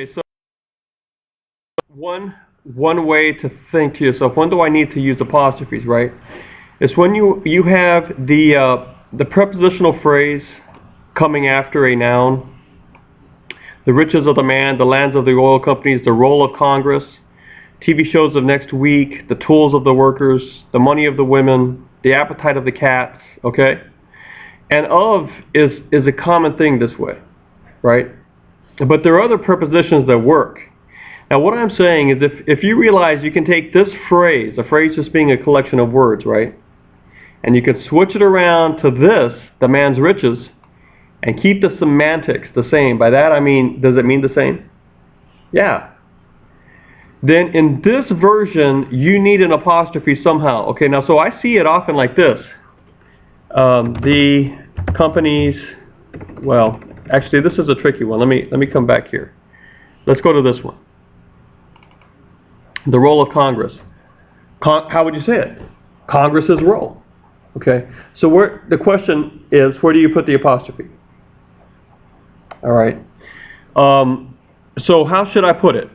Okay, so one way to think to yourself, when do I need to use apostrophes, right? It's when you have the prepositional phrase coming after a noun, the riches of the man, the lands of the oil companies, the roll of Congress, TV shows of next week, the tools of the workers, the money of the women, the appetite of the cats, okay? And of is a common thing this way, right? But there are other prepositions that work. Now what I'm saying is if you realize you can take this phrase, a phrase just being a collection of words, right? And you can switch it around to this, the man's riches, and keep the semantics the same. By that I mean, does it mean the same? Yeah. Then in this version, you need an apostrophe somehow. Okay, now so I see it often like this. The companies, well, actually this is a tricky one. Let me come back here. Let's go to this one. The roll of Congress. How would you say it? Congress's roll. Okay, so the question is, where do you put the apostrophe? All right. So how should I put it?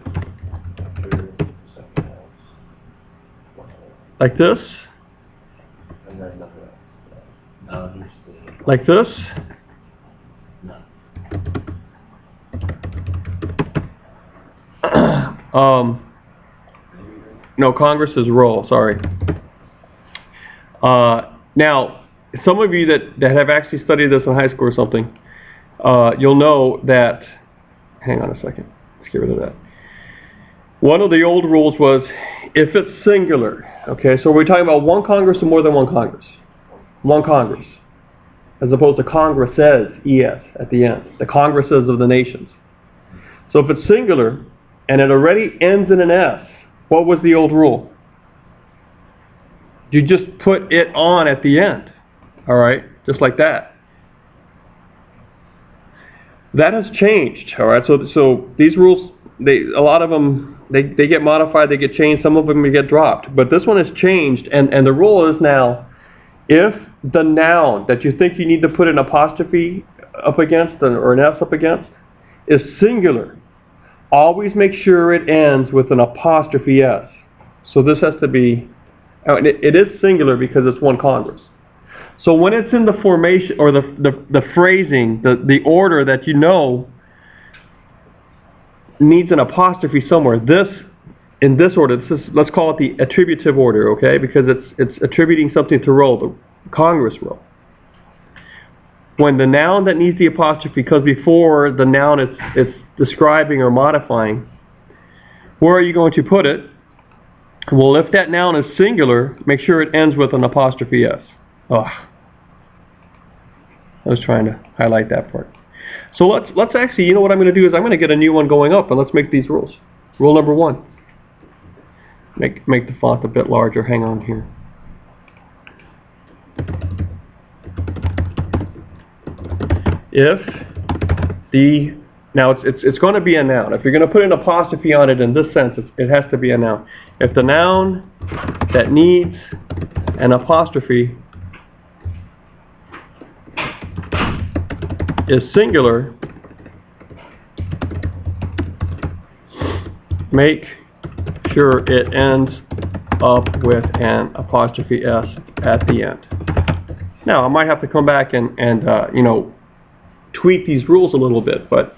Like this? Like this? No, Congress's role, sorry. Now, some of you that have actually studied this in high school or something, you'll know that, hang on a second, let's get rid of that. One of the old rules was, if it's singular, okay, so we're talking about one Congress or more than one Congress? One Congress, as opposed to Congresses, ES, at the end, the Congresses of the nations. So if it's singular, and it already ends in an S, what was the old rule? You just put it on at the end, all right, just like that. That has changed, all right. So these rules, a lot of them, they get modified, they get changed. Some of them get dropped, but this one has changed, and the rule is now, if the noun that you think you need to put an apostrophe up against or an S up against is singular, always make sure it ends with an apostrophe S. So this has to be, it is singular because it's one Congress. So when it's in the formation or the phrasing, the order that you know needs an apostrophe somewhere, in this order, let's call it the attributive order, okay? Because it's attributing something to roll, the Congress roll. When the noun that needs the apostrophe comes before the noun it's describing or modifying, where are you going to put it? Well, if that noun is singular, make sure it ends with an apostrophe S. Oh, I was trying to highlight that part. So let's actually, you know what I'm going to do is I'm going to get a new one going up, and let's make these rules. Rule number 1. Make the font a bit larger. Hang on here. If the, now it's going to be a noun. If you're going to put an apostrophe on it in this sense, it has to be a noun. If the noun that needs an apostrophe is singular, make sure it ends up with an apostrophe S at the end. Now, I might have to come back and you know, tweak these rules a little bit, but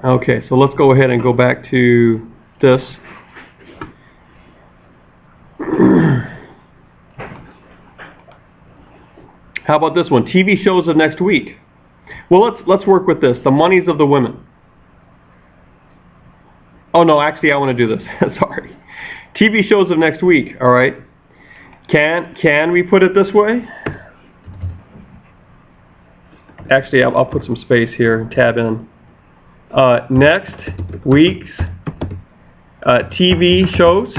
okay, so let's go ahead and go back to this. How about this one? TV shows of next week. Well, let's work with this. The monies of the women. Oh no, actually I want to do this. Sorry. TV shows of next week. All right. Can we put it this way? Actually, I'll put some space here. Tab in. Next week's TV shows.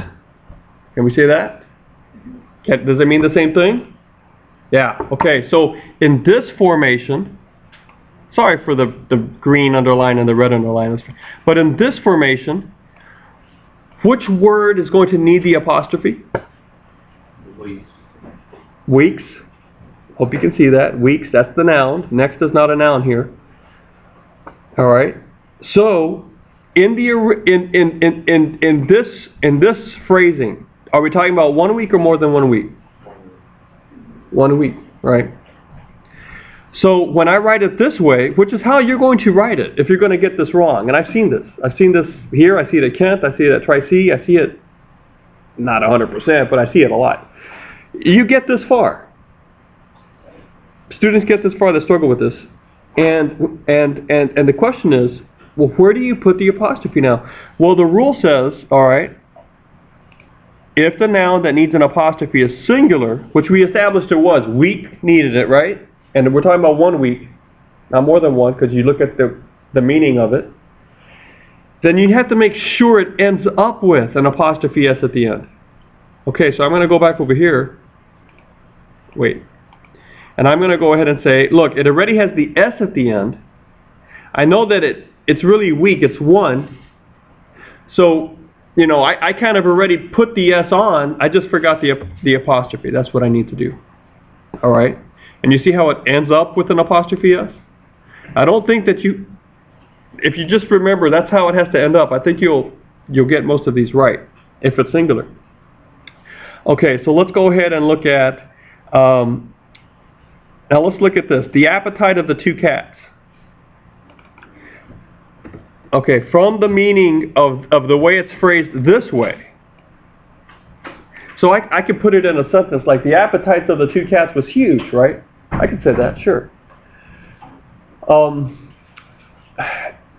Can we say that? Does it mean the same thing? Yeah, okay, so in this formation, sorry for the green underline and the red underline, but in this formation, which word is going to need the apostrophe? Weeks. Weeks. Hope you can see that. Weeks, that's the noun. Next is not a noun here. All right. So in the in this phrasing, are we talking about 1 week or more than 1 week? 1 week, right? So when I write it this way, which is how you're going to write it if you're going to get this wrong, and I've seen this. I've seen this here, I see it at Kent, I see it at Tri-C, I see it not 100%, but I see it a lot. You get this far. Students get this far, they struggle with this. And the question is, well, where do you put the apostrophe now? Well, the rule says, all right, if the noun that needs an apostrophe is singular, which we established it was, week needed it, right? And we're talking about 1 week, not more than one, because you look at the meaning of it. Then you have to make sure it ends up with an apostrophe S at the end. Okay, so I'm going to go back over here. Wait. And I'm going to go ahead and say, look, it already has the S at the end. I know that it's really weak, it's 1. So, you know, I kind of already put the S on, I just forgot the apostrophe. That's what I need to do. All right? And you see how it ends up with an apostrophe S? I don't think that if you just remember that's how it has to end up, I think you'll get most of these right, if it's singular. Okay, so let's go ahead and look at, now let's look at this. The appetite of the 2 cats. Okay, from the meaning of the way it's phrased this way. So I could put it in a sentence like the appetites of the 2 cats was huge, right? I could say that, sure. But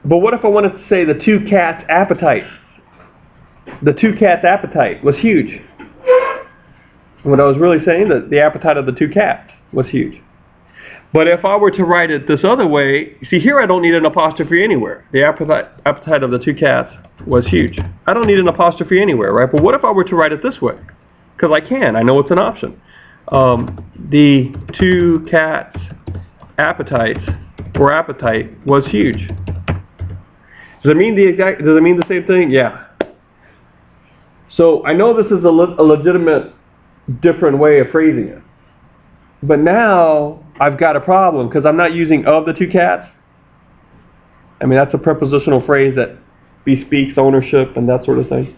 what if I wanted to say the 2 cats' appetite? The 2 cats' appetite was huge. What I was really saying, that the appetite of the 2 cats was huge. But if I were to write it this other way, see here I don't need an apostrophe anywhere. The appetite of the 2 cats was huge. I don't need an apostrophe anywhere, right? But what if I were to write it this way? Because I can, I know it's an option. The 2 cats' appetite was huge. Does it mean the same thing? Yeah. So I know this is a legitimate different way of phrasing it. But now I've got a problem because I'm not using of the 2 cats. I mean, that's a prepositional phrase that bespeaks ownership and that sort of thing.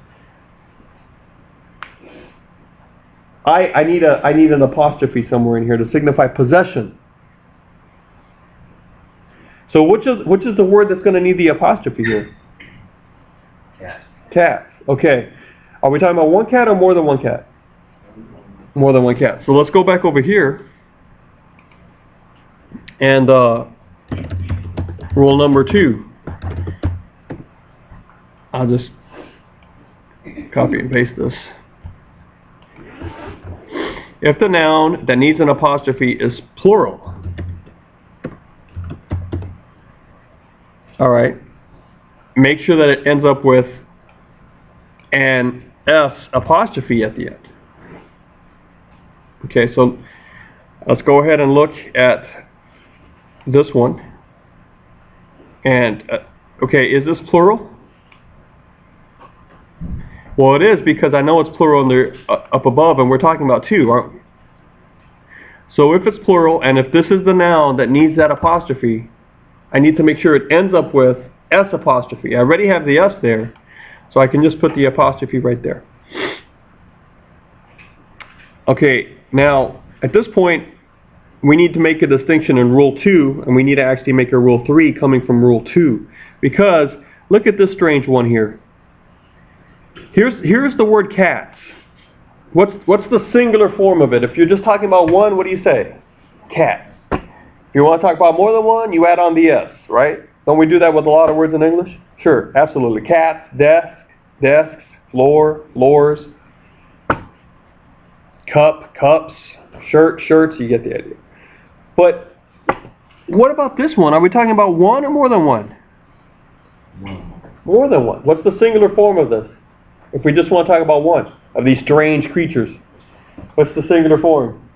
I need an apostrophe somewhere in here to signify possession. So which is the word that's going to need the apostrophe here? Cat. Cat. Okay. Are we talking about 1 cat or more than 1 cat? More than 1 cat. So let's go back over here. And rule number 2. I'll just copy and paste this. If the noun that needs an apostrophe is plural, all right, make sure that it ends up with an S apostrophe at the end. Okay, so let's go ahead and look at this one. And, okay, is this plural? Well, it is because I know it's plural in the, up above, and we're talking about 2, aren't we? So if it's plural, and if this is the noun that needs that apostrophe, I need to make sure it ends up with S apostrophe. I already have the S there, so I can just put the apostrophe right there. Okay, now, at this point, we need to make a distinction in Rule 2, and we need to actually make a Rule 3 coming from Rule 2. Because, look at this strange one here. Here's the word cats. What's the singular form of it? If you're just talking about 1, what do you say? Cat. If you want to talk about more than 1, you add on the S, right? Don't we do that with a lot of words in English? Sure, absolutely. Cats, desk, desks, floor, floors, cup, cups, shirt, shirts, you get the idea. But what about this one? Are we talking about 1 or more than 1? More than 1. What's the singular form of this? If we just want to talk about 1 of these strange creatures, what's the singular form?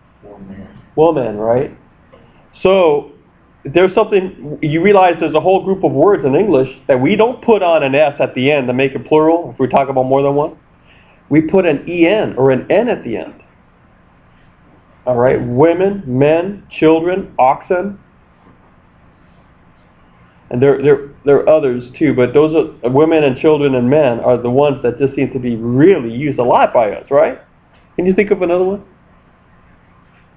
Woman, right? So there's something, you realize there's a whole group of words in English that we don't put on an S at the end to make it plural if we talk about more than 1. We put an EN or an N at the end. All right, women, men, children, oxen. And there are others too, but those are women and children and men are the ones that just seem to be really used a lot by us, right? Can you think of another one?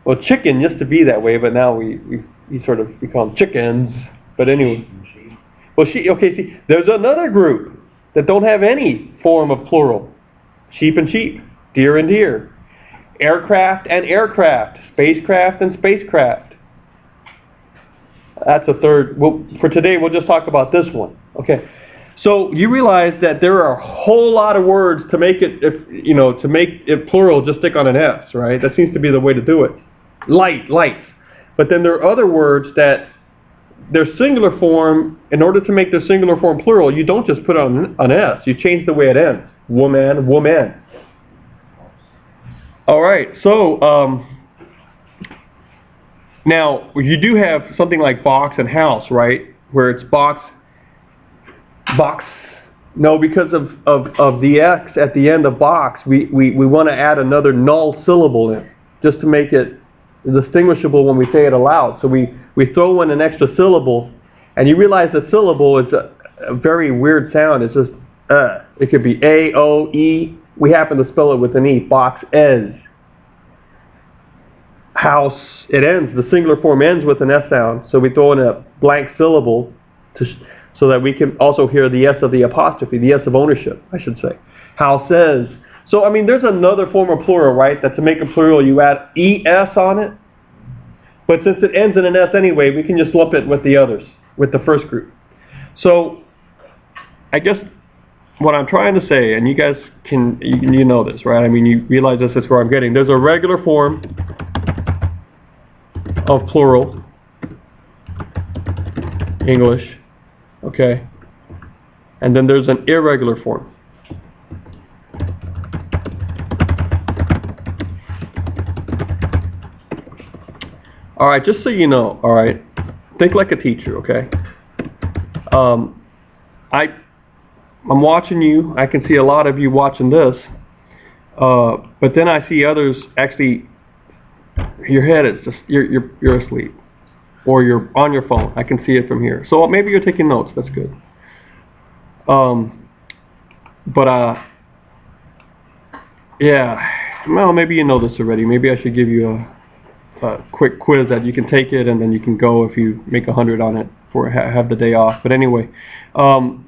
Well, chicken used to be that way, but now we sort of become chickens. But anyway. Well, see, there's another group that don't have any form of plural. Sheep and sheep, deer and deer, aircraft and aircraft, spacecraft and spacecraft. That's a third. Well, for today, we'll just talk about this one. Okay. So you realize that there are a whole lot of words to make it, to make it plural, just stick on an S, right? That seems to be the way to do it. Lights. But then there are other words that their singular form, in order to make their singular form plural, you don't just put on an S. You change the way it ends. Woman, woman. All right. So now you do have something like box and house, right? Where it's box. No, because of the X at the end of box, we want to add another null syllable in, just to make it distinguishable when we say it aloud. So we throw in an extra syllable, and you realize the syllable is a very weird sound. It's just it could be A, O, E. We happen to spell it with an E. Box, ez. House, it ends. The singular form ends with an S sound. So we throw in a blank syllable so that we can also hear the S of the apostrophe, the S of ownership, I should say. Houses. So, I mean, there's another form of plural, right? That to make a plural, you add ES on it. But since it ends in an S anyway, we can just lump it with the others, with the first group. So, I guess what I'm trying to say, and you guys you know this, right? I mean, you realize this is where I'm getting. There's a regular form of plural, English. Okay, and then there's an irregular form. All right, just so you know, all right, think like a teacher, okay? I'm watching you. I can see a lot of you watching this, but then I see others actually. Your head is just you're asleep. Or you're on your phone. I can see it from here. So maybe you're taking notes. That's good. Yeah. Well, maybe you know this already. Maybe I should give you a quick quiz that you can take it, and then you can go if you make 100 on it for have the day off. But anyway, I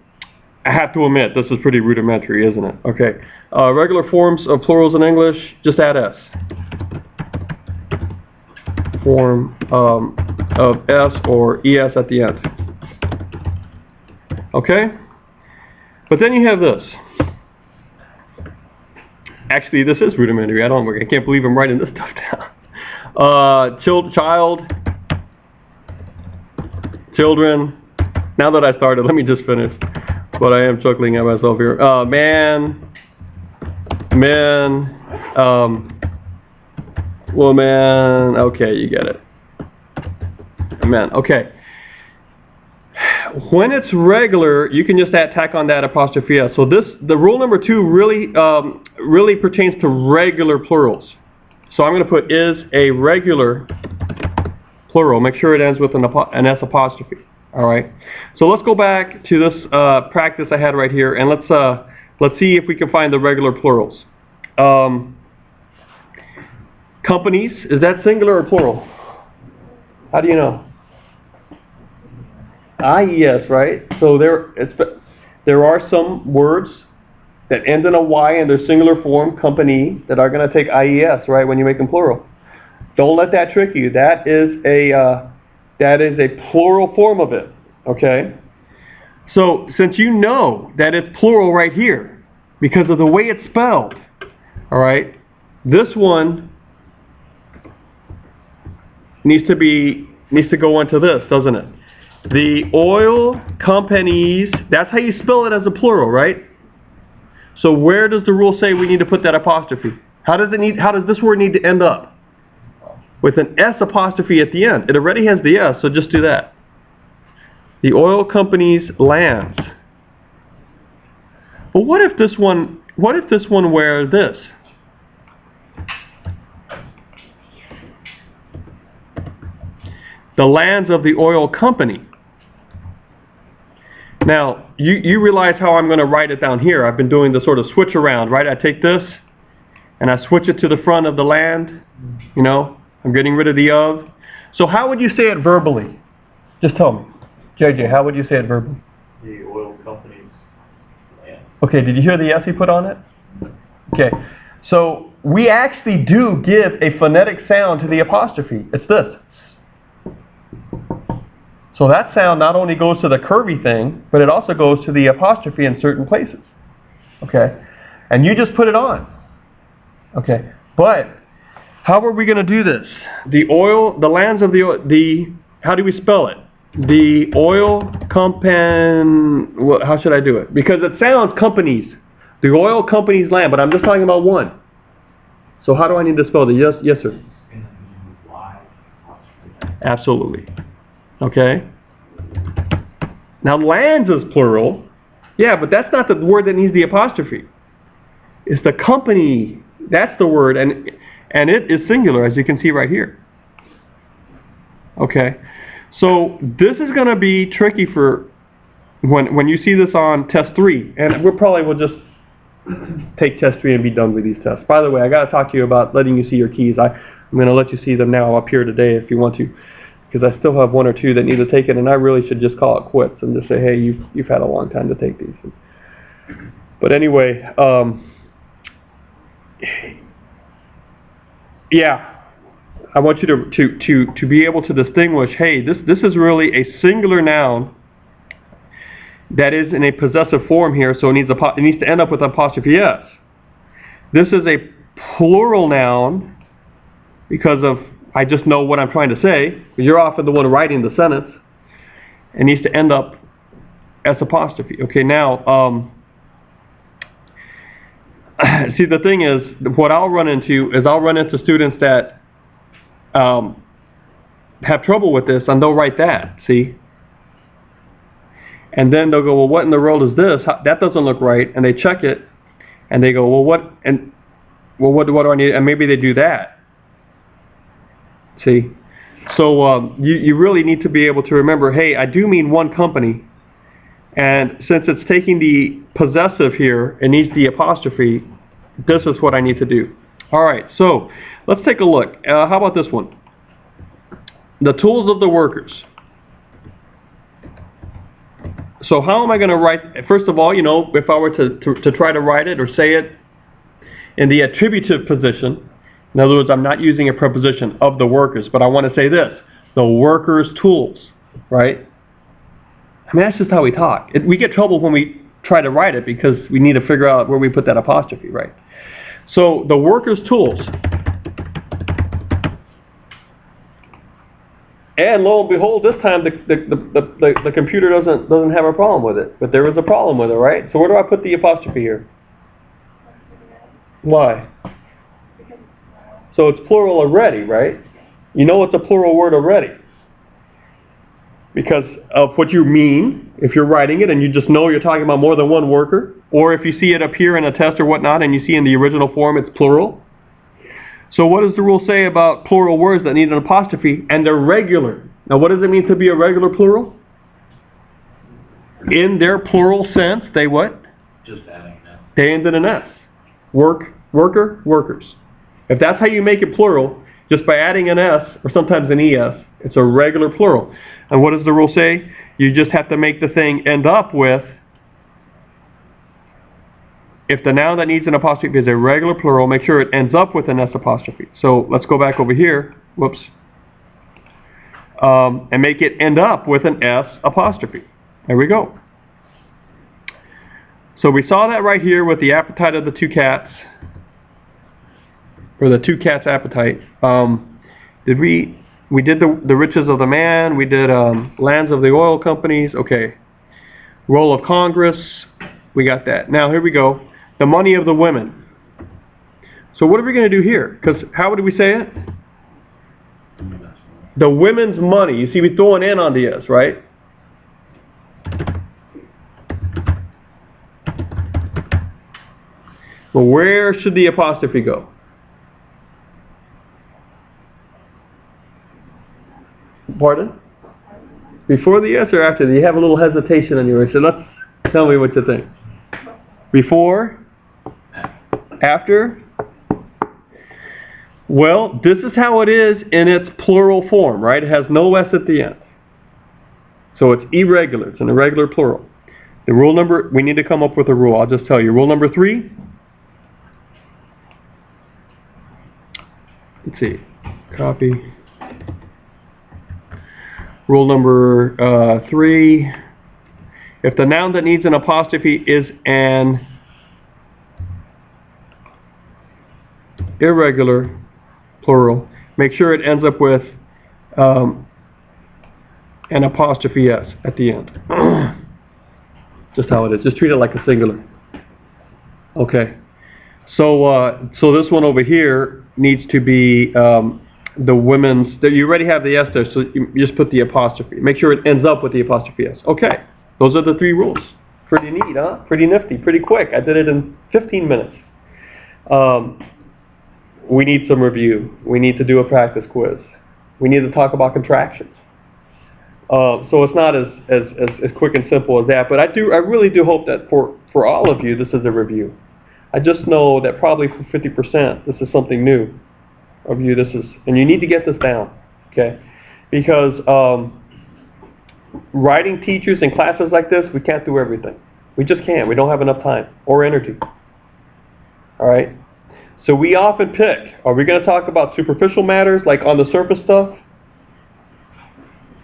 have to admit this is pretty rudimentary, isn't it? Okay. Regular forms of plurals in English, just add S. Form of S or ES at the end. Okay? But then you have this. Actually, this is rudimentary. I can't believe I'm writing this stuff down. Child, children. Now that I started, let me just finish. But I am chuckling at myself here. Man, men, woman. Okay, you get it. Men. Okay. When it's regular, you can just tack on that apostrophe S. So the rule number 2 really pertains to regular plurals. So I'm going to put is a regular plural. Make sure it ends with an S apostrophe. All right. So let's go back to this practice I had right here, and let's see if we can find the regular plurals. Companies, is that singular or plural? How do you know? IES, right? So there are some words that end in a Y in their singular form, company, that are going to take IES, right, when you make them plural. Don't let that trick you. That is a plural form of it, okay? So since you know that it's plural right here because of the way it's spelled, all right, this one needs to go into this, doesn't it? The oil companies, that's how you spell it as a plural, right? So where does the rule say we need to put that apostrophe? How does this word need to end up? With an S apostrophe at the end. It already has the S, so just do that. The oil companies' lands. But what if this one were this? The lands of the oil company. Now, you realize how I'm going to write it down here. I've been doing the sort of switch around, right? I take this, and I switch it to the front of the land. You know, I'm getting rid of the of. So how would you say it verbally? Just tell me. JJ, how would you say it verbally? The oil company's land. Okay, did you hear the S he put on it? Okay, so we actually do give a phonetic sound to the apostrophe. It's this. So that sound not only goes to the curvy thing, but it also goes to the apostrophe in certain places. Okay, and you just put it on. Okay, but how are we going to do this? The lands of the oil, how do we spell it? The oil how should I do it? Because it sounds companies. The oil company's land, but I'm just talking about one. So how do I need to spell it? Yes, sir. Absolutely. Okay. Now lands is plural. Yeah, but that's not the word that needs the apostrophe. It's the company. That's the word, and it is singular, as you can see right here. Okay. So this is going to be tricky for when you see this on test 3, and we probably will just take test 3 and be done with these tests. By the way, I got to talk to you about letting you see your keys. I'm going to let you see them now up here today if you want to, because I still have 1 or 2 that need to take it, and I really should just call it quits and just say, hey, you've had a long time to take these. But anyway, yeah. I want you to be able to distinguish, hey, this is really a singular noun that is in a possessive form here, so it needs to end up with apostrophe S. This is a plural noun because of, I just know what I'm trying to say, because you're often the one writing the sentence. It needs to end up S apostrophe. Okay, now, see, the thing is, what I'll run into students that have trouble with this, and they'll write that, see? And then they'll go, well, what in the world is this? That doesn't look right. And they check it, and they go, well, what do I need? And maybe they do that. See? So you really need to be able to remember, hey, I do mean one company. And since it's taking the possessive here, it needs the apostrophe. This is what I need to do. All right, so let's take a look. How about this one? The tools of the workers. So how am I going to write? First of all, you know, if I were to try to write it or say it in the attributive position, in other words, I'm not using a preposition of the workers, but I want to say this: the workers' tools, right? I mean, that's just how we talk. We get trouble when we try to write it because we need to figure out where we put that apostrophe, right? So the workers' tools. And lo and behold, this time the computer doesn't have a problem with it, but there is a problem with it, right? So where do I put the apostrophe here? Why? So it's plural already, right? You know it's a plural word already because of what you mean if you're writing it, and you just know you're talking about more than one worker, or if you see it appear in a test or whatnot, and you see in the original form it's plural. So what does the rule say about plural words that need an apostrophe and they're regular? Now what does it mean to be a regular plural? In their plural sense, they what? Just adding an S. They end in an S. Worker, workers. If that's how you make it plural, just by adding an S or sometimes an ES, it's a regular plural. And what does the rule say? You just have to make the thing end up with, if the noun that needs an apostrophe is a regular plural, make sure it ends up with an S apostrophe. So let's go back over here, whoops, and make it end up with an S apostrophe. There we go. So we saw that right here with the appetite of the 2 cats, or the 2 cats' appetite. We did the riches of the man, we did lands of the oil companies, okay. Role of Congress, we got that. Now here we go. The money of the women. So what are we going to do here? Because how would we say it? The women's money. You see, we throw an N on the S, right? Well, where should the apostrophe go? Pardon? Before the yes or after? You have a little hesitation on your way, so let's tell me what you think. Before? After? Well, this is how it is in its plural form, right? It has no S at the end. So it's irregular. It's an irregular plural. The rule number, we need to come up with a rule. I'll just tell you. Rule number 3. Let's see. Copy. Rule number 3. If the noun that needs an apostrophe is an irregular plural, make sure it ends up with an apostrophe S at the end. Just how it is. Just treat it like a singular. Okay. So this one over here needs to be the women's. You already have the S there, so you just put the apostrophe. Make sure it ends up with the apostrophe S. Okay. Those are the 3 rules. Pretty neat, huh? Pretty nifty. Pretty quick. I did it in 15 minutes. We need some review. We need to do a practice quiz. We need to talk about contractions. So it's not as quick and simple as that, but I really do hope that for all of you, this is a review. I just know that probably for 50%, this is something new of you. And you need to get this down, okay? Because writing teachers in classes like this, we can't do everything. We just can't. We don't have enough time or energy. All right? So we often pick, are we going to talk about superficial matters, like on the surface stuff?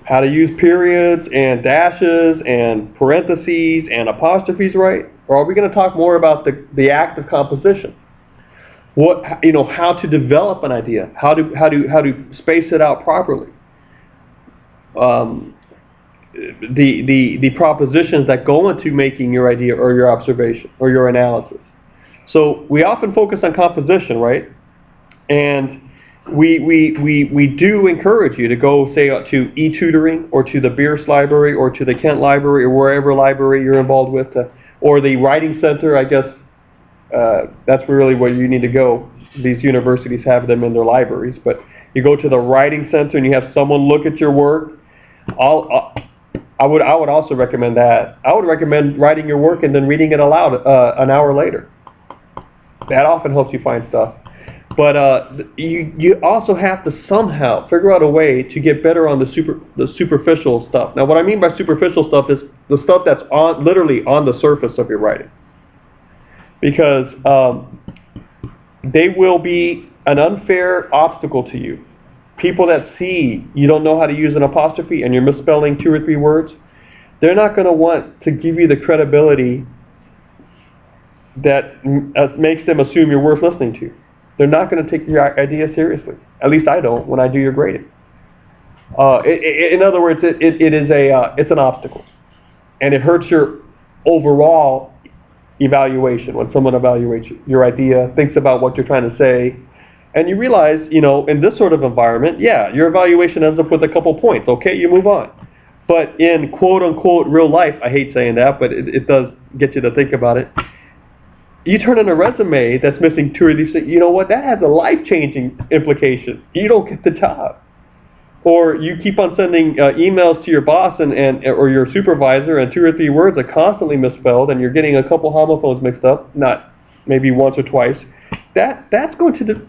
How to use periods and dashes and parentheses and apostrophes right? Or are we going to talk more about the act of composition? How to develop an idea, how to space it out properly. The propositions that go into making your idea or your observation or your analysis. So we often focus on composition, right? And we do encourage you to go, say, to e-tutoring or to the Bierce Library or to the Kent Library or wherever library you're involved with, or the Writing Center. I guess that's really where you need to go. These universities have them in their libraries, but you go to the Writing Center and you have someone look at your work. I would also recommend that. I would recommend writing your work and then reading it aloud an hour later. That often helps you find stuff. But you also have to somehow figure out a way to get better on the superficial stuff. Now, what I mean by superficial stuff is the stuff that's literally on the surface of your writing. Because they will be an unfair obstacle to you. People that see you don't know how to use an apostrophe and you're misspelling 2 or 3 words, they're not going to want to give you the credibility that makes them assume you're worth listening to. They're not going to take your idea seriously. At least I don't when I do your grading. In other words, it's an obstacle, and it hurts your overall evaluation when someone evaluates your idea, thinks about what you're trying to say, and you realize, in this sort of environment, yeah, your evaluation ends up with a couple points. Okay, you move on. But in quote-unquote real life, I hate saying that, but it does get you to think about it. You turn in a resume that's missing 2 or 3 things, you know what, that has a life-changing implication. You don't get the job. Or you keep on sending emails to your boss or your supervisor, and 2 or 3 words are constantly misspelled, and you're getting a couple homophones mixed up, not maybe once or twice. That's going to,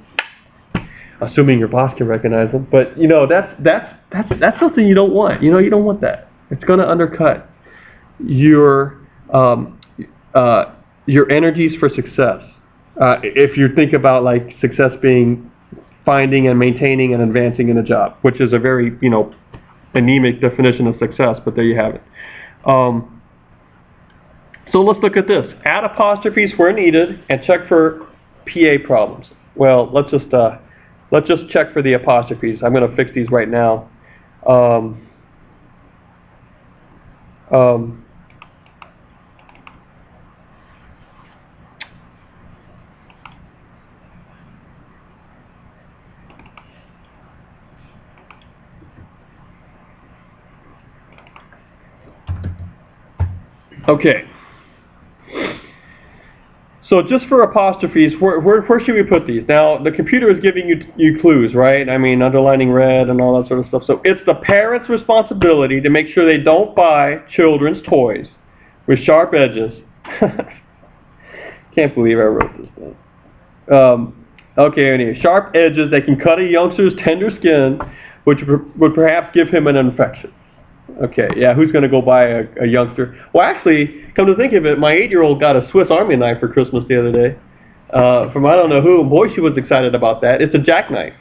assuming your boss can recognize them, but that's something you don't want. You don't want that. It's going to undercut your energies for success. If you think about like success being finding and maintaining and advancing in a job, which is a very anemic definition of success, but there you have it. So let's look at this. Add apostrophes where needed and check for PA problems. Well, let's just check for the apostrophes. I'm going to fix these right now. Okay. So just for apostrophes, where should we put these? Now, the computer is giving you clues, right? I mean, underlining red and all that sort of stuff. So it's the parent's responsibility to make sure they don't buy children's toys with sharp edges. Can't believe I wrote this down. Okay, anyway, sharp edges that can cut a youngster's tender skin, which would perhaps give him an infection. Okay, yeah, who's going to go buy a youngster? Well, actually, come to think of it, my 8-year-old got a Swiss Army knife for Christmas the other day from I don't know who. Boy, she was excited about that. It's a jackknife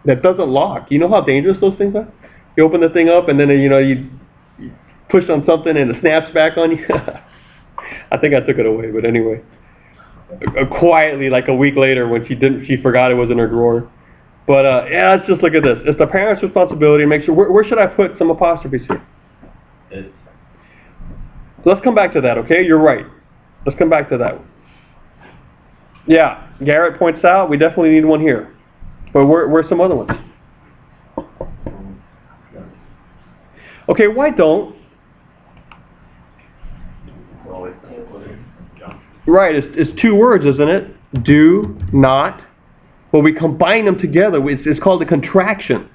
that doesn't lock. You know how dangerous those things are? You open the thing up and then, you push on something and it snaps back on you. I think I took it away, but anyway. Quietly, like a week later when she forgot it was in her drawer. But yeah, let's just look at this. It's the parent's responsibility to make sure. Where should I put some apostrophes here? So let's come back to that, okay? You're right. Let's come back to that one. Yeah, Garrett points out we definitely need one here. But where's some other ones? Okay, why don't? Right, it's two words, isn't it? Do, not. Well, we combine them together. It's called a contraction.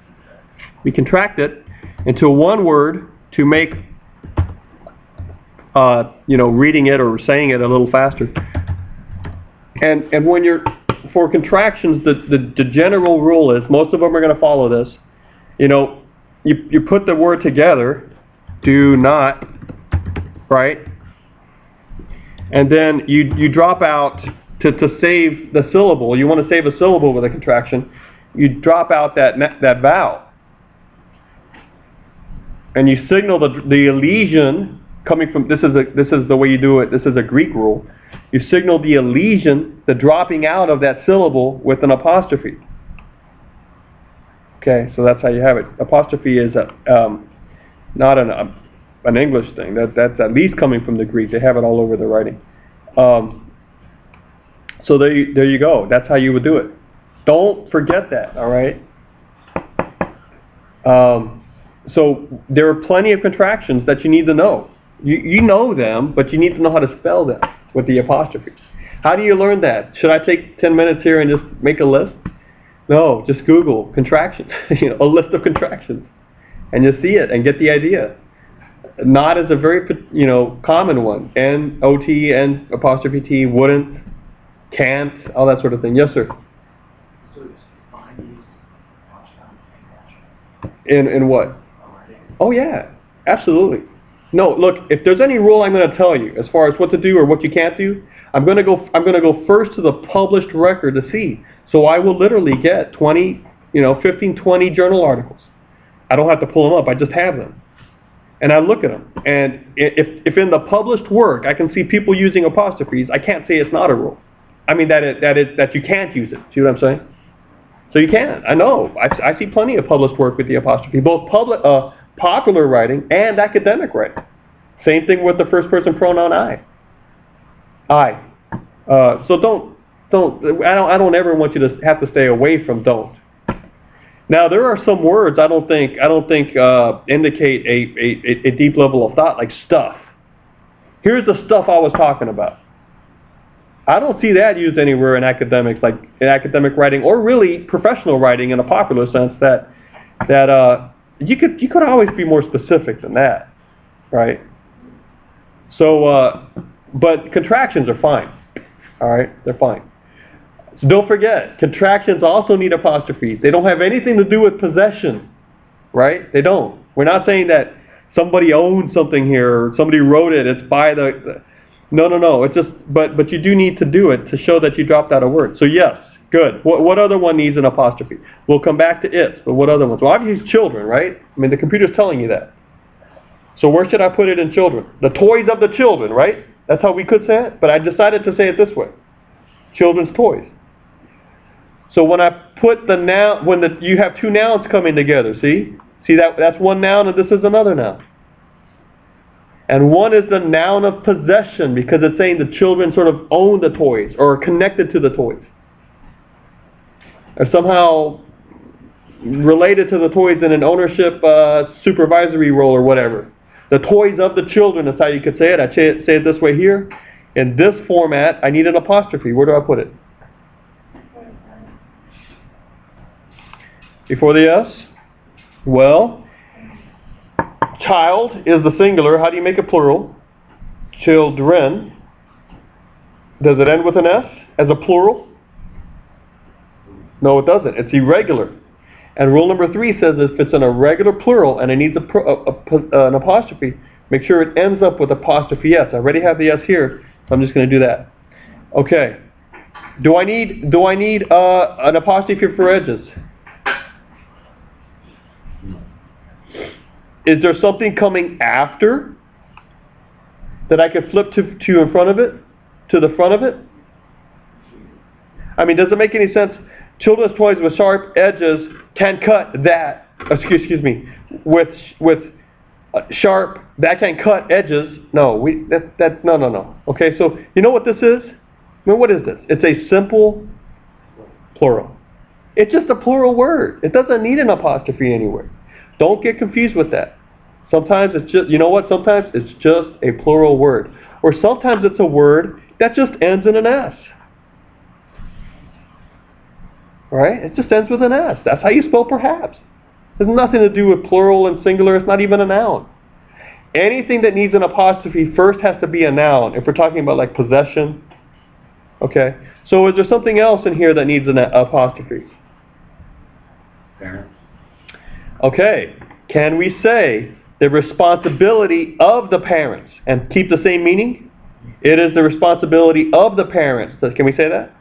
We contract it into one word to make, reading it or saying it a little faster. And when you're, for contractions, the general rule is, most of them are going to follow this. You put the word together, do not, right? And then you drop out to save the syllable. You want to save a syllable with a contraction. You drop out that vowel, and you signal the elision coming from. This is the way you do it. This is a Greek rule. You signal the elision, the dropping out of that syllable, with an apostrophe. Okay, so that's how you have it. Apostrophe is not an English thing. That's at least coming from the Greek. They have it all over the writing. So there you go. That's how you would do it. Don't forget that, all right? So there are plenty of contractions that you need to know. You know them, but you need to know how to spell them with the apostrophes. How do you learn that? Should I take 10 minutes here and just make a list? No, just Google contractions, a list of contractions, and you see it and get the idea. Not is a very, common one. N-O-T, N apostrophe T, wouldn't, can't, all that sort of thing. Yes, sir. So it's find these In what? Oh yeah, absolutely. No, look, if there's any rule I'm going to tell you as far as what to do or what you can't do, I'm going to go first to the published record to see. So I will literally get 15, 20 journal articles. I don't have to pull them up. I just have them. And I look at them. And if in the published work I can see people using apostrophes, I can't say it's not a rule. I mean that you can't use it. See what I'm saying? So you can. I know. I see plenty of published work with the apostrophe, both popular writing and academic writing. Same thing with the first person pronoun I. So don't. I don't ever want you to have to stay away from don't. Now there are some words I don't think indicate a deep level of thought, like stuff. Here's the stuff I was talking about. I don't see that used anywhere in academics, like in academic writing or really professional writing in a popular sense. That you could always be more specific than that, right? So, but contractions are fine. All right, they're fine. So don't forget, contractions also need apostrophes. They don't have anything to do with possession, right? They don't. We're not saying that somebody owns something here or somebody wrote it. It's by the no. It's just, but you do need to do it to show that you dropped out a word. So yes, good. What other one needs an apostrophe? We'll come back to it, but what other ones? Well, obviously children, right? I mean, the computer's telling you that. So where should I put it in children? The toys of the children, right? That's how we could say it, but I decided to say it this way. Children's toys. So when I put the noun, you have two nouns coming together, see that's one noun and this is another noun. And one is the noun of possession because it's saying the children sort of own the toys or are connected to the toys. Or somehow related to the toys in an ownership supervisory role or whatever. The toys of the children is how you could say it. I say it this way here. In this format, I need an apostrophe. Where do I put it? Before the S? Well, child is the singular. How do you make it plural? Children. Does it end with an S as a plural? No, it doesn't. It's irregular. And rule number 3 says if it's an irregular plural and it needs an apostrophe, make sure it ends up with apostrophe S. I already have the S here, so I'm just going to do that. Okay. Do I need an apostrophe for edges? Is there something coming after that I could flip to in front of it? To the front of it? I mean, does it make any sense? Children's toys with sharp edges can cut that. Excuse me. With sharp, that can cut edges. No, no. Okay, so you know what this is? I mean, what is this? It's a simple plural. It's just a plural word. It doesn't need an apostrophe anywhere. Don't get confused with that. Sometimes it's just, you know what? Sometimes it's just a plural word. Or sometimes it's a word that just ends in an S. Alright? It just ends with an S. That's how you spell perhaps. It has nothing to do with plural and singular. It's not even a noun. Anything that needs an apostrophe first has to be a noun. If we're talking about like possession. Okay? So is there something else in here that needs an apostrophe? Parents. Okay. Can we say the responsibility of the parents and keep the same meaning? It is the responsibility of the parents. Can we say that?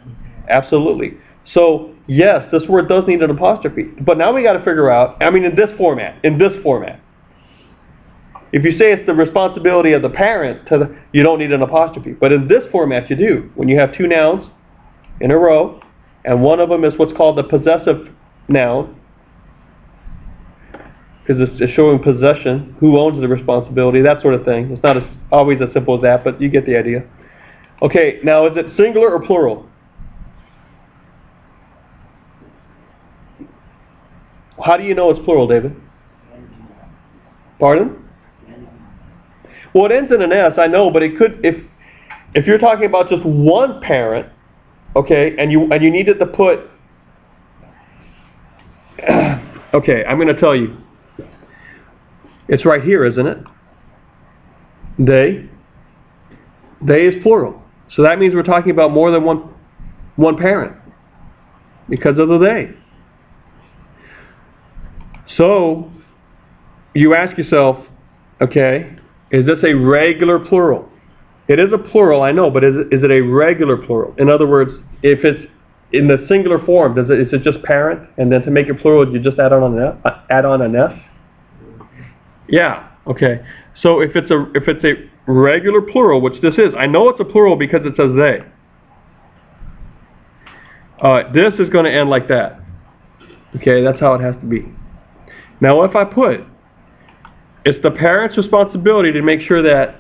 Absolutely. So, yes, this word does need an apostrophe. But now we got to figure out, I mean, in this format. If you say it's the responsibility of the parent, you don't need an apostrophe. But in this format, you do. When you have two nouns in a row, and one of them is what's called the possessive noun, because it's showing possession, who owns the responsibility, that sort of thing. It's not always as simple as that, but you get the idea. Okay, now is it singular or plural? How do you know it's plural, David? Pardon? Well, it ends in an S, I know, but it could, if you're talking about just one parent, okay, and you needed to put, okay, I'm going to tell you. It's right here, isn't it? They. They is plural. So that means we're talking about more than one parent because of the they. So you ask yourself, okay, is this a regular plural? It is a plural, I know, but is it a regular plural? In other words, if it's in the singular form, is it just parent, and then to make it plural, you just add on an S? Yeah. Okay. So if it's a regular plural, which this is, I know it's a plural because it says they. This is going to end like that. Okay, that's how it has to be. Now, if I put, it's the parent's responsibility to make sure that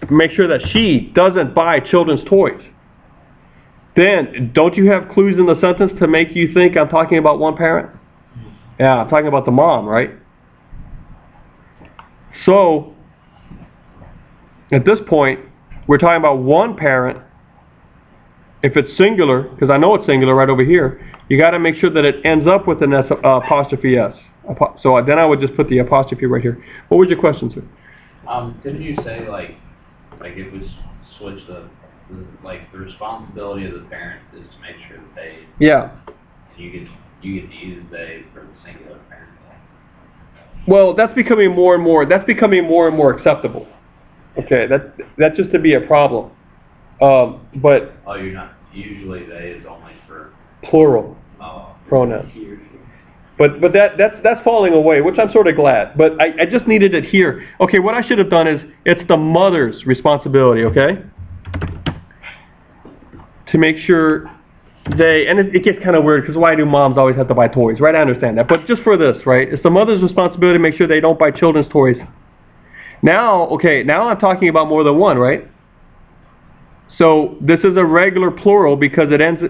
make sure that she doesn't buy children's toys. Then, don't you have clues in the sentence to make you think I'm talking about one parent? Yeah, I'm talking about the mom, right? So, at this point, we're talking about one parent. If it's singular, because I know it's singular right over here, you got to make sure that it ends up with an S, apostrophe S. So then I would just put the apostrophe right here. What was your question, sir? Didn't you say like it was switch the responsibility of the parent is to make sure that they. Yeah. You get to use they for the singular parent. Well, that's becoming more and more. That's becoming more and more acceptable. Okay, that's just to be a problem. But. Oh, you're not. Usually, they is only for. Plural. Pronouns. But that's falling away, which I'm sort of glad. But I just needed it here. Okay, what I should have done is it's the mother's responsibility. Okay. To make sure. And it gets kind of weird because why do moms always have to buy toys, right? I understand that. But just for this, right? It's the mother's responsibility to make sure they don't buy children's toys. Now I'm talking about more than one, right? So this is a regular plural because it ends,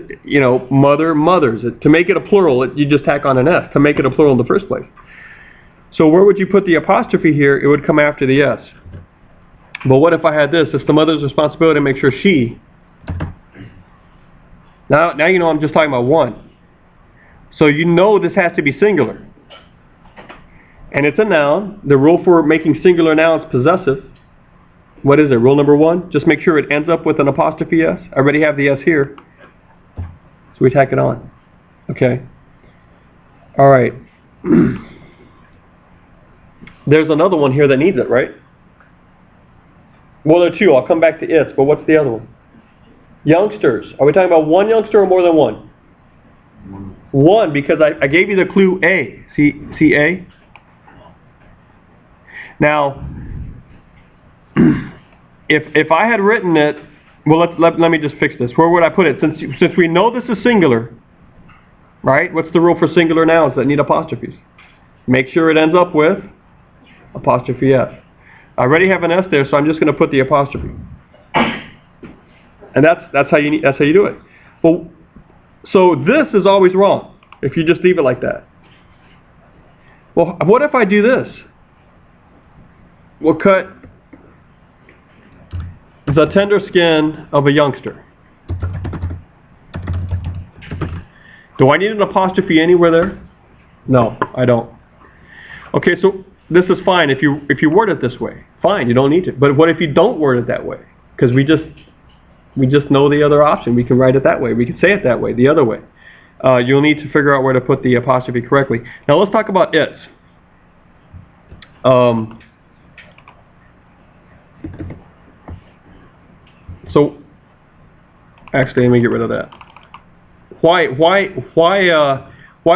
mothers. To make it a plural, you just tack on an S to make it a plural in the first place. So where would you put the apostrophe here? It would come after the S. But what if I had this? It's the mother's responsibility to make sure she. Now you know I'm just talking about one. So you know this has to be singular. And it's a noun. The rule for making singular nouns possessive. What is it? Rule number 1? Just make sure it ends up with an apostrophe S. I already have the S here. So we tack it on. Okay. All right. There's another one here that needs it, right? Well, there are two. I'll come back to its, but what's the other one? Youngsters. Are we talking about one youngster or more than one? One, because I gave you the clue A. See A? Now, if I had written it, well, let me just fix this. Where would I put it? Since we know this is singular, right? What's the rule for singular nouns that need apostrophes? Make sure it ends up with apostrophe F. I already have an S there, so I'm just going to put the apostrophe. And that's how you do it. Well, so this is always wrong if you just leave it like that. Well, what if I do this? We'll cut the tender skin of a youngster. Do I need an apostrophe anywhere there? No, I don't. Okay, so this is fine if you word it this way. Fine, you don't need to. But what if you don't word it that way? Because we just know the other option. We can write it that way. We can say it that way, the other way. You'll need to figure out where to put the apostrophe correctly. Now let's talk about its. So, actually, let me get rid of that. Why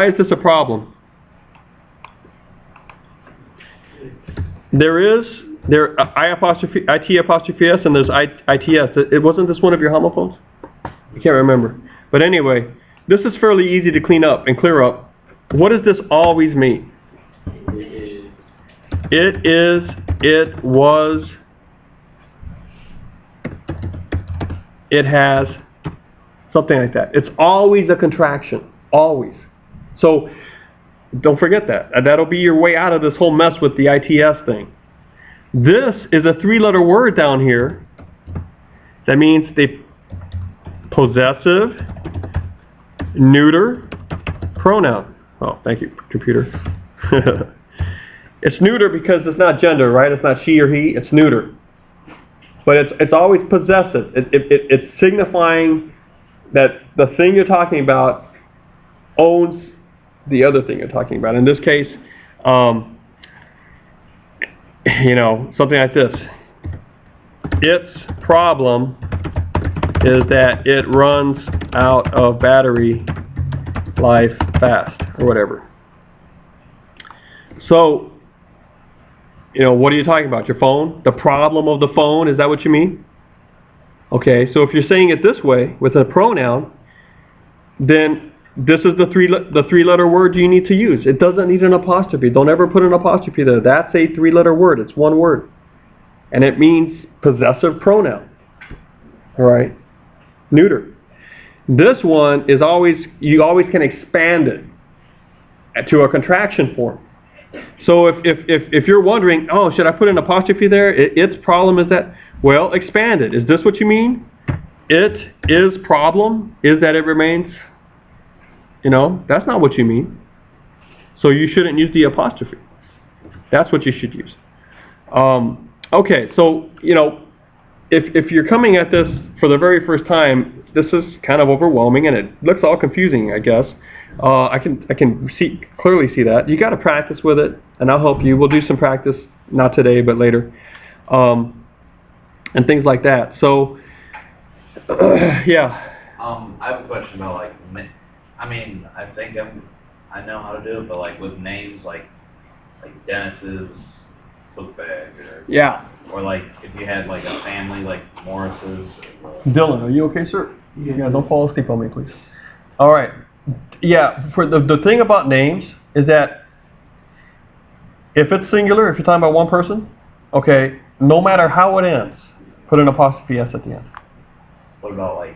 is this a problem? I apostrophe IT apostrophe S and there's ITS. It wasn't this one of your homophones? I can't remember. But anyway, this is fairly easy to clean up and clear up. What does this always mean? It is, it was, it has, something like that. It's always a contraction. Always. So don't forget that. That'll be your way out of this whole mess with the ITS thing. This is a 3-letter word down here. That means the possessive, neuter, pronoun. Oh, thank you, computer. It's neuter because it's not gender, right? It's not she or he. It's neuter. But it's always possessive. It's signifying that the thing you're talking about owns the other thing you're talking about. In this case, something like this. Its problem is that it runs out of battery life fast, or whatever. So, what are you talking about? Your phone? The problem of the phone? Is that what you mean? Okay, so if you're saying it this way, with a pronoun, then this is the 3-letter word you need to use. It doesn't need an apostrophe. Don't ever put an apostrophe there. That's a 3-letter word. It's one word. And it means possessive pronoun. Alright? Neuter. This one is you always can expand it to a contraction form. So if you're wondering, oh, should I put an apostrophe there? Its problem is that, well, expand it. Is this what you mean? It is problem is that it remains. That's not what you mean. So you shouldn't use the apostrophe. That's what you should use. Okay, so, if you're coming at this for the very first time, this is kind of overwhelming and it looks all confusing, I guess. I can clearly see that. You got to practice with it, and I'll help you. We'll do some practice, not today, but later, and things like that. So, yeah. I have a question about I think I know how to do it, but with names like Dennis's book bag, or if you had a family like Morris's. Dylan, are you okay, sir? Yeah, don't fall asleep on me, please. All right. Yeah, for the thing about names is that if it's singular, if you're talking about one person, okay, no matter how it ends, put an apostrophe S at the end. What about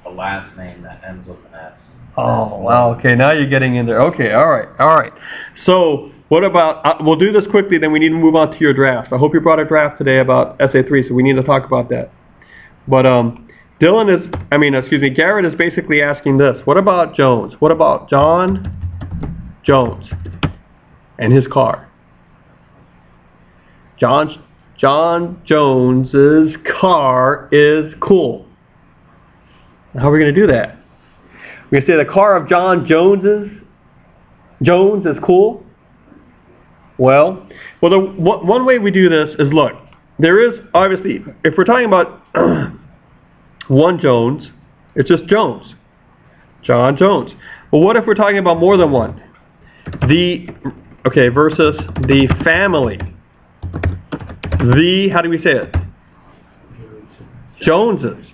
a last name that ends with an S? Oh, wow, okay, now you're getting in there. Okay, all right. So What about, we'll do this quickly, then we need to move on to your draft. I hope you brought a draft today about Essay 3, so we need to talk about that. But Garrett is basically asking this. What about Jones? What about John Jones and his car? John Jones's car is cool. How are we going to do that? We're going to say the car of John Jones is cool? Well, one way we do this is, look, there is, obviously, if we're talking about one Jones, it's just Jones. John Jones. But what if we're talking about more than one? Versus the family. How do we say it? Joneses.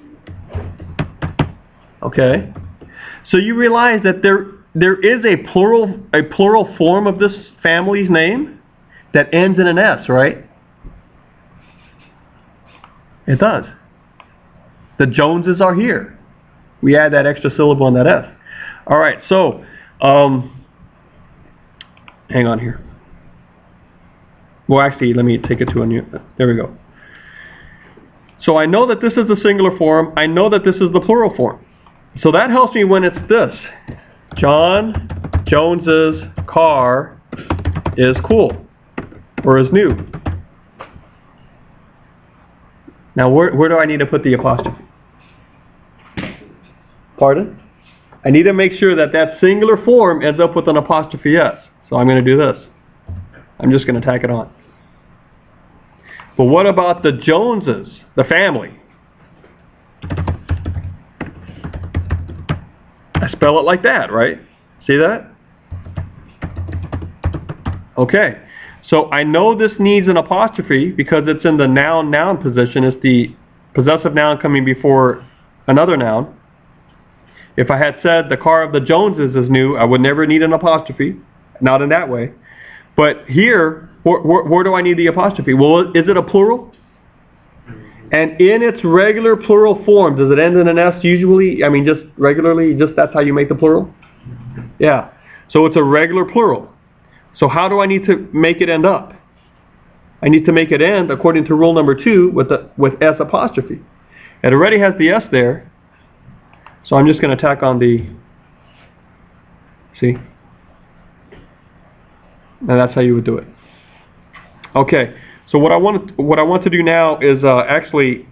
Okay. So you realize that there is a plural form of this family's name that ends in an S, right? It does. The Joneses are here. We add that extra syllable on that S. All right, so hang on here. Well, actually, let me take it to a new. There we go. So I know that this is the singular form. I know that this is the plural form. So that helps me when it's this. John Jones's car is cool, or is new. Now, where do I need to put the apostrophe? Pardon? I need to make sure that that singular form ends up with an apostrophe S. So I'm going to do this. I'm just going to tack it on. But what about the Joneses, the family? I spell it like that, right? See that? Okay. So I know this needs an apostrophe because it's in the noun position. It's the possessive noun coming before another noun. If I had said the car of the Joneses is new, I would never need an apostrophe. Not in that way. But here, where do I need the apostrophe? Well, is it a plural? And in its regular plural form, does it end in an S usually? I mean, just regularly, just that's how you make the plural? Yeah. So it's a regular plural. So how do I need to make it end up? I need to make it end, according to rule number 2, with S apostrophe. It already has the S there. So I'm just going to tack on the, see? And that's how you would do it. Okay. So what I want to do now is actually